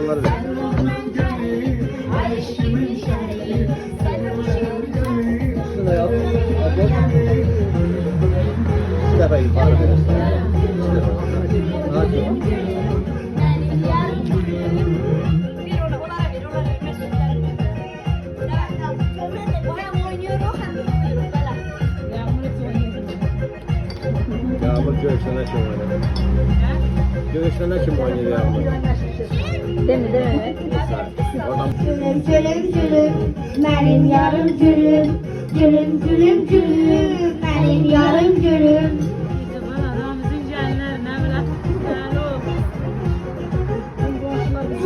onları ver. Şunu da yap. İki defa yukarı verirsin. Hadi. Yağmur göğüsüne kim oynadı? Göğüsüne kim oynuyor Yağmur? Değil mi? Oradan Gülüm gülüm, benim yarım gülüm. Gülüm gülüm gülüm, benim yarım gülüm.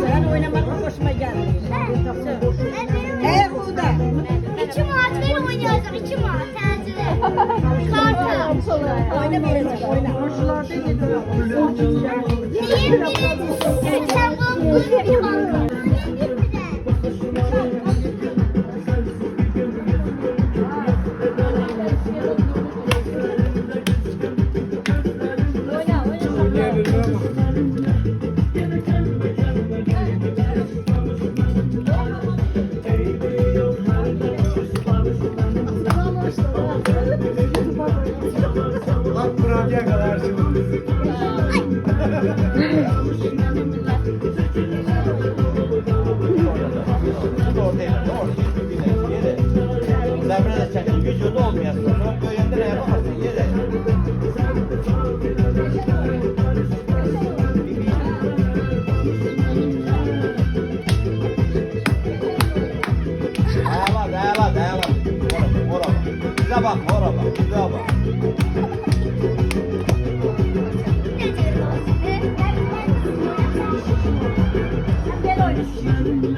Sen oynamak hoşuma gelmiyor. Bu da. İçim ağaç, ben oynayacağım. İçim ağaç, tencere. Kartal. Oyna birazcık oyna. Neyin birincisi? Sen bu bir halka. Bak buraya kadar şimdi. Devrede de çekin, vücudu olmayasın. Sonra köyünde ne yapamazsın, yere. Dayalı. Orada. Bize bak, bize bak. Gel oynayalım.